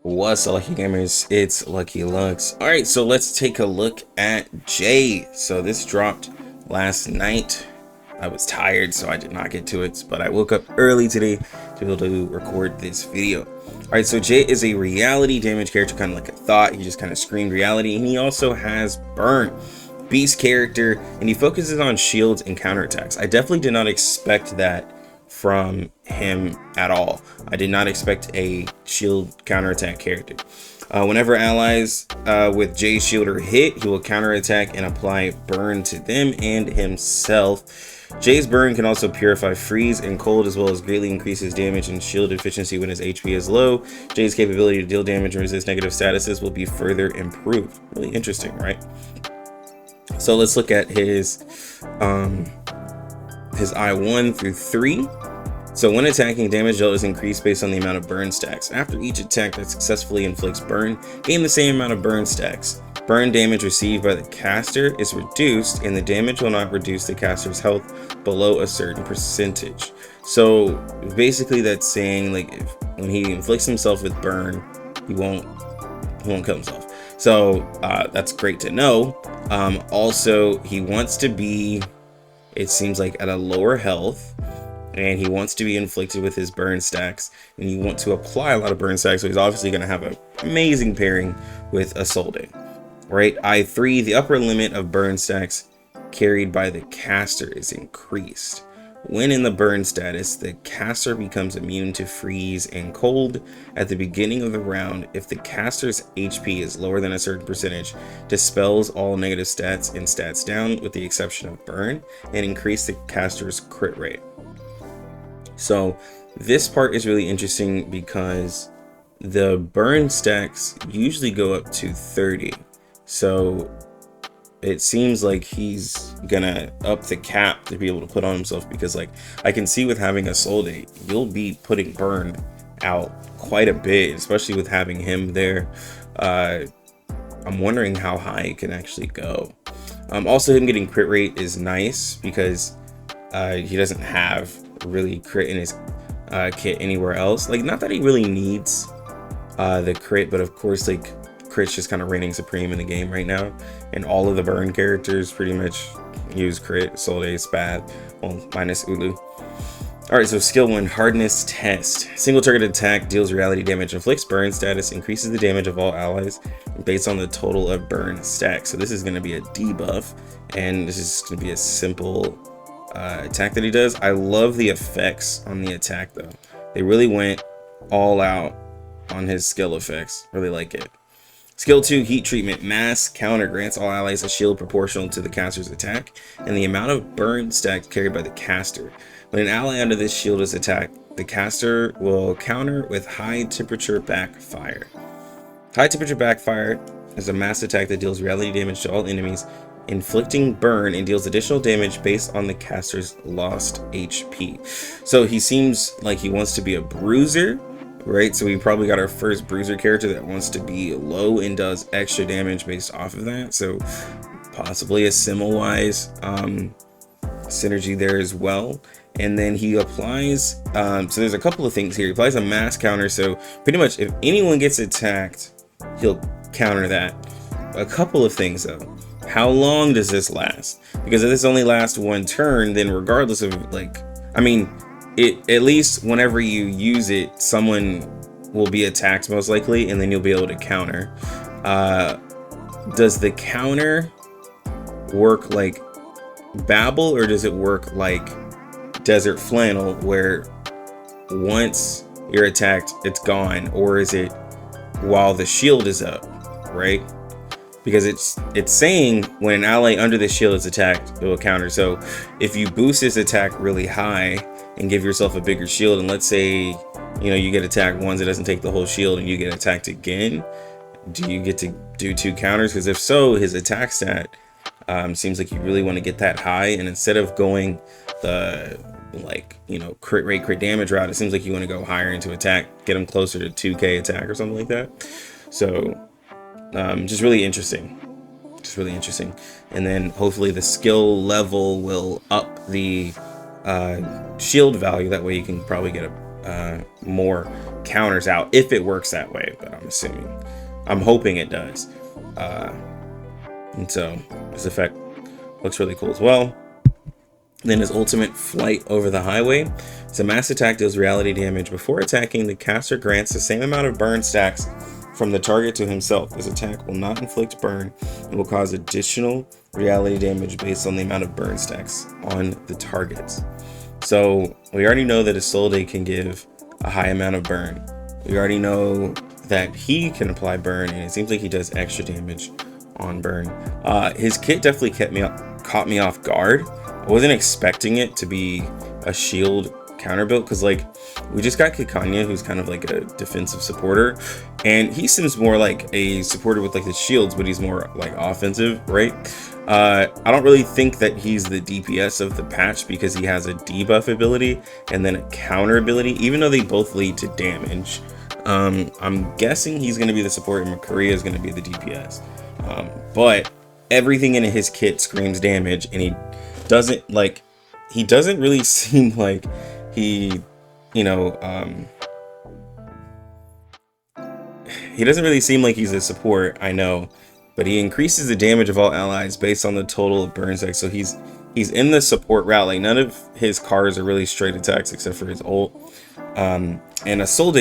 What's up, Lucky Gamers? It's Lucky Lux. Alright, so let's take a look at Jay. So this dropped last night. I was tired, so I did not get to it, but I woke up early today to be able to record this video. Alright, so Jay is a reality damage character, kind of like a thought. He just kind of screamed reality, and he also has burn. Beast character, and he focuses on shields and counterattacks. I definitely did not expect that from him at all. I did not expect a shield counterattack character. Whenever allies with Jay's shield are hit, he will counterattack and apply burn to them and himself. Jay's burn can also purify freeze and cold, as well as greatly increases damage and shield efficiency when his HP is low. Jay's capability to deal damage and resist negative statuses will be further improved. Really interesting, right? So let's look at his I1 through 3. So when attacking, damage dealt is increased based on the amount of burn stacks. After each attack that successfully inflicts burn, gain the same amount of burn stacks. Burn damage received by the caster is reduced, and the damage will not reduce the caster's health below a certain percentage. So basically that's saying, like, when he inflicts himself with burn, he won't kill himself. So that's great to know. Also, he wants to be, it seems like, at a lower health, and he wants to be inflicted with his burn stacks, and you want to apply a lot of burn stacks, so he's obviously going to have an amazing pairing with Isolde. Right, I3, the upper limit of burn stacks carried by the caster is increased. When in the burn status, the caster becomes immune to freeze and cold at the beginning of the round. If the caster's HP is lower than a certain percentage, dispels all negative stats and stats down with the exception of burn, and increase the caster's crit rate. So this part is really interesting because the burn stacks usually go up to 30. So it seems like he's gonna up the cap to be able to put on himself, because, like, I can see with having Isolde, you'll be putting burn out quite a bit, especially with having him there. I'm wondering how high it can actually go. Also, him getting crit rate is nice because he doesn't have really crit in his kit anywhere else. Like, not that he really needs the crit, but of course, like, crit's just kind of reigning supreme in the game right now, and all of the burn characters pretty much use crit. Isolde, Spad, well, minus Ulu. Alright, so skill 1, hardness test. Single targeted attack deals reality damage, inflicts burn status, increases the damage of all allies based on the total of burn stacks. So this is going to be a debuff, and this is going to be a simple attack that he does. I love the effects on the attack though. They really went all out on his skill effects. Really like it. Skill 2, heat treatment. Mass counter grants all allies a shield proportional to the caster's attack and the amount of burn stacks carried by the caster. When an ally under this shield is attacked, the caster will counter with high temperature backfire. High temperature backfire is a mass attack that deals reality damage to all enemies, inflicting burn, and deals additional damage based on the caster's lost HP. So he seems like he wants to be a bruiser, right? So we probably got our first bruiser character that wants to be low and does extra damage based off of that. So possibly a Simil-wise synergy there as well. And then he applies, so there's a couple of things here. He applies a mass counter, so pretty much if anyone gets attacked, he'll counter that. A couple of things though. How long does this last? Because if this only lasts one turn, then regardless of, like, I mean, it, at least whenever you use it, someone will be attacked most likely, and then you'll be able to counter. Does the counter work like Babel, or does it work like Desert Flannel, where once you're attacked, it's gone? Or is it while the shield is up, right? Because it's saying when an ally under the shield is attacked, it will counter. So if you boost his attack really high and give yourself a bigger shield, and let's say, you know, you get attacked once, it doesn't take the whole shield, and you get attacked again, do you get to do 2 counters? Because if so, his attack stat seems like you really want to get that high, and instead of going the, like, you know, crit rate, crit damage route, it seems like you want to go higher into attack, get him closer to 2k attack or something like that. So just really interesting. Just really interesting. And then hopefully the skill level will up the shield value. That way you can probably get a more counters out if it works that way, but I'm hoping it does. And so this effect looks really cool as well. Then his ultimate, Flight Over the Highway. It's a mass attack, deals reality damage. Before attacking, the caster grants the same amount of burn stacks from the target to himself. This attack will not inflict burn and will cause additional reality damage based on the amount of burn stacks on the targets. So we already know that Isolde can give a high amount of burn. We already know that he can apply burn, and it seems like he does extra damage on burn. His kit definitely caught me off guard. I wasn't expecting it to be a shield counter build, because like we just got Kikanya, who's kind of like a defensive supporter, and he seems more like a supporter with like the shields, but he's more like offensive, right? I don't really think that he's the DPS of the patch, because he has a debuff ability and then a counter ability, even though they both lead to damage. I'm guessing he's going to be the support and McCurry is going to be the DPS. But everything in his kit screams damage, and he doesn't really seem like he doesn't really seem like he's a support, I know, but he increases the damage of all allies based on the total of burn stacks. So he's in the support route. Like, none of his cars are really straight attacks except for his ult. And Isolde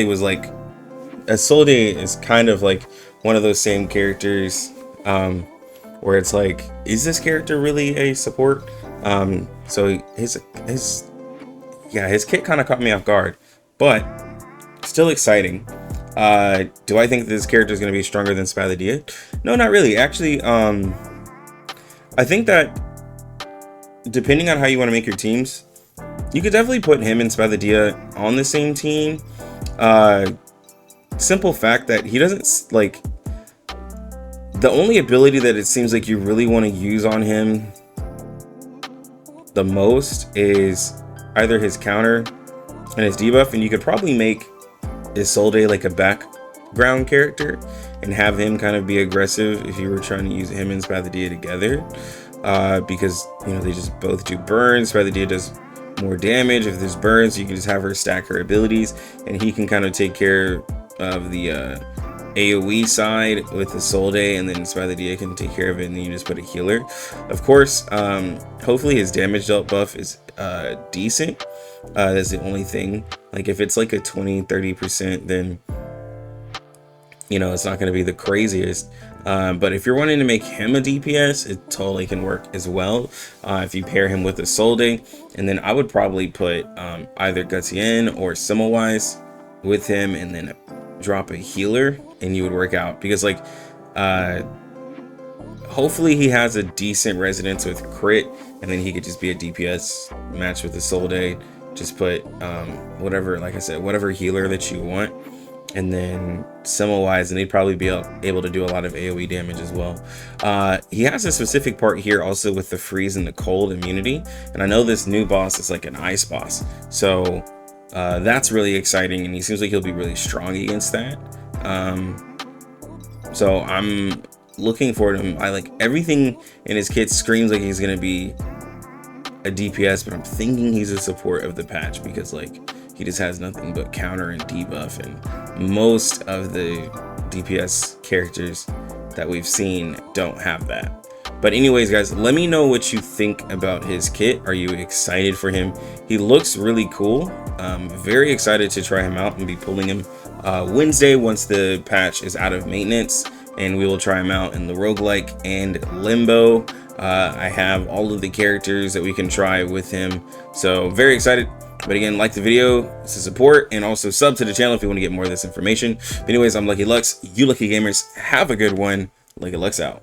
is kind of like one of those same characters where it's like, is this character really a support? So his kit kind of caught me off guard, but still exciting. Do I think this character is going to be stronger than Spalladia? No, not really. Actually, I think that depending on how you want to make your teams, you could definitely put him and Spalladia on the same team. Simple fact that he doesn't, like, the only ability that it seems like you really want to use on him the most is either his counter and his debuff, and you could probably make Isolde like a background character and have him kind of be aggressive if you were trying to use him and Spalladia together, because they just both do burns. Spalladia does more damage. If there's burns, you can just have her stack her abilities, and he can kind of take care of the AoE side with Isolde, and then Spalladia can take care of it, and then you just put a healer. Of course, hopefully his damage dealt buff is decent. That's the only thing. Like, if it's like a 20-30%, then it's not going to be the craziest. But if you're wanting to make him a DPS, it totally can work as well. If you pair him with Isolde, and then I would probably put either Gutien or Semmelweis with him, and then drop a healer, and you would work out, because like hopefully he has a decent resonance with crit, and then he could just be a DPS match with Isolde. Just put whatever, like I said, whatever healer that you want, and then Semmelweis, and he'd probably be able to do a lot of AoE damage as well. He has a specific part here also with the freeze and the cold immunity, and I know this new boss is like an ice boss, so that's really exciting, and he seems like he'll be really strong against that. So I'm looking forward to him. I like everything in his kit screams like he's gonna be a DPS, but I'm thinking he's a support of the patch, because like he just has nothing but counter and debuff, and most of the DPS characters that we've seen don't have that. But anyways, guys, let me know what you think about his kit. Are you excited for him? He looks really cool. Very excited to try him out and be pulling him Wednesday once the patch is out of maintenance, and we will try him out in the roguelike and limbo. I have all of the characters that we can try with him, so very excited. But again, like the video to support, and also sub to the channel if you want to get more of this information. But anyways, I'm Lucky Lux, you lucky gamers, have a good one. Lucky Lux out.